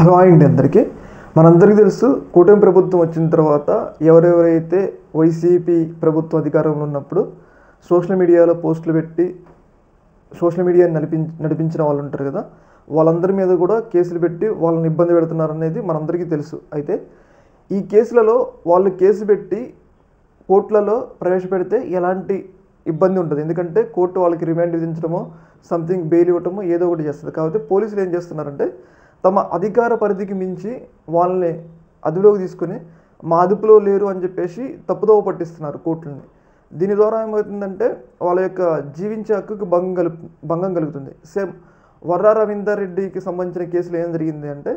Hello అండి అందరికీ మనందరికీ తెలుసు కూటమి ప్రభుత్వం వచ్చిన తర్వాత ఎవరెవరైతే వైసీపీ ప్రభుత్వం అధికారంలో ఉన్నప్పుడు సోషల్ మీడియాలో పోస్టులు పెట్టి సోషల్ మీడియాని నడిపించిన వాళ్ళు ఉంటారు కదా, వాళ్ళందరి మీద కూడా కేసులు పెట్టి వాళ్ళని ఇబ్బంది పెడుతున్నారనేది మనందరికీ తెలుసు. అయితే ఈ కేసులలో వాళ్ళు కేసు పెట్టి కోర్టులలో ప్రవేశపెడితే ఎలాంటి ఇబ్బంది ఉంటుంది, ఎందుకంటే కోర్టు వాళ్ళకి రిమాండ్ విధించడమో సంథింగ్ బెయిల్ ఇవ్వటమో ఏదో ఒకటి చేస్తుంది. కాబట్టి పోలీసులు ఏం చేస్తున్నారంటే తమ అధికార పరిధికి మించి వాళ్ళని అదుపులోకి తీసుకుని మా అదుపులో లేరు అని చెప్పేసి తప్పుదోవ పట్టిస్తున్నారు కోర్టులని. దీని ద్వారా ఏమవుతుందంటే వాళ్ళ యొక్క జీవించే హక్కుకు భంగం కలుగుతుంది. సేమ్ వర్రా రవీందర్ రెడ్డికి సంబంధించిన కేసులో ఏం జరిగింది అంటే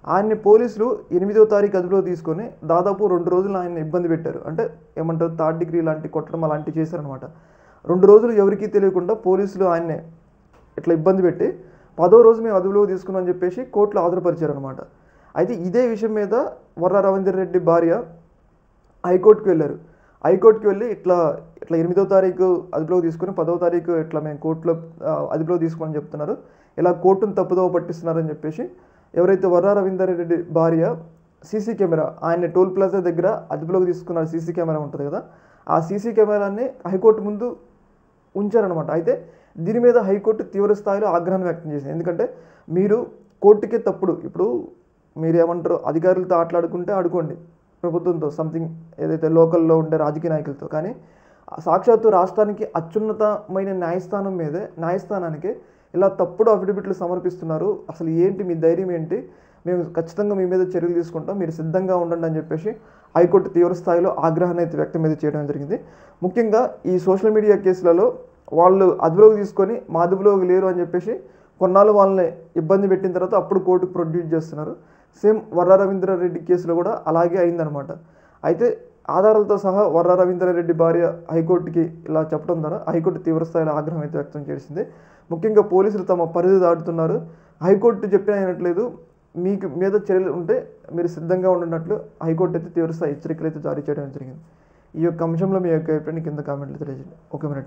ఆయన్ని పోలీసులు 8వ తారీఖు అదుపులో తీసుకొని దాదాపు 2 రోజులు ఆయన ఇబ్బంది పెట్టారు. అంటే ఏమంటారు, 3rd డిగ్రీ లాంటి కొట్టడం అలాంటివి చేశారనమాట. 2 రోజులు ఎవరికీ తెలియకుండా పోలీసులు ఆయన్ని ఇట్లా ఇబ్బంది పెట్టి 10వ రోజు మేము అదుపులోకి తీసుకున్నామని చెప్పేసి కోర్టులో హాజరుపరిచారనమాట. అయితే ఇదే విషయం మీద వర్రా రవీందర్ రెడ్డి భార్య హైకోర్టుకు వెళ్ళారు. హైకోర్టుకి వెళ్ళి ఇట్లా 8వ తారీఖు అదుపులోకి తీసుకుని 10వ తారీఖు ఇట్లా మేము కోర్టులో అదుపులోకి తీసుకోమని చెప్తున్నారు, ఇలా కోర్టును తప్పుదోవ పట్టిస్తున్నారని చెప్పేసి ఎవరైతే వర్రా రవీందర్ రెడ్డి భార్య సీసీ కెమెరా ఆయన టోల్ ప్లాజా దగ్గర అదుపులోకి తీసుకున్న సీసీ కెమెరా ఉంటుంది కదా, ఆ సీసీ కెమెరాని హైకోర్టు ముందు ఉంచారనమాట. అయితే దీని మీద హైకోర్టు తీవ్ర స్థాయిలో ఆగ్రహాన్ని వ్యక్తం చేసింది. ఎందుకంటే మీరు కోర్టుకే తప్పుడు, ఇప్పుడు మీరు ఏమంటారు, అధికారులతో ఆడుకోండి ప్రభుత్వంతో, సంథింగ్ ఏదైతే లోకల్లో ఉండే రాజకీయ నాయకులతో, కానీ సాక్షాత్తు రాష్ట్రానికి అత్యున్నతమైన న్యాయస్థానానికి ఇలా తప్పుడు అఫిడవిట్లు సమర్పిస్తున్నారు. అసలు ఏంటి మీ ధైర్యం ఏంటి, మేము ఖచ్చితంగా మీ మీద చర్యలు తీసుకుంటాం, మీరు సిద్ధంగా ఉండండి అని చెప్పేసి హైకోర్టు తీవ్ర స్థాయిలో ఆగ్రహాన్ని అయితే వ్యక్తం మీద చేయడం జరిగింది. ముఖ్యంగా ఈ సోషల్ మీడియా కేసులలో వాళ్ళు అదుపులోకి తీసుకొని మా అదుపులోకి లేరు అని చెప్పేసి కొన్నాళ్ళు వాళ్ళని ఇబ్బంది పెట్టిన తర్వాత అప్పుడు కోర్టుకు ప్రొడ్యూస్ చేస్తున్నారు. సేమ్ వర్రా రవీంద్ర రెడ్డి కేసులో కూడా అలాగే అయిందనమాట. అయితే ఆధారాలతో సహా వర్రా రవీంద్ర రెడ్డి భార్య హైకోర్టుకి ఇలా చెప్పడం ద్వారా హైకోర్టు తీవ్ర స్థాయిలో ఆగ్రహం అయితే వ్యక్తం చేసింది. ముఖ్యంగా పోలీసులు తమ పరిధి దాటుతున్నారు, హైకోర్టు చెప్పిన అయినట్లేదు, మీకు మీద చర్యలు ఉంటే మీరు సిద్ధంగా ఉండనట్లు హైకోర్టు అయితే తీవ్ర స్థాయి హెచ్చరికలు అయితే జారీ చేయడం జరిగింది. ఈ యొక్క అంశంలో మీ యొక్క అభిప్రాయాన్ని కింద కామెంట్లు తెలియజేయండి. ఓకే, మరి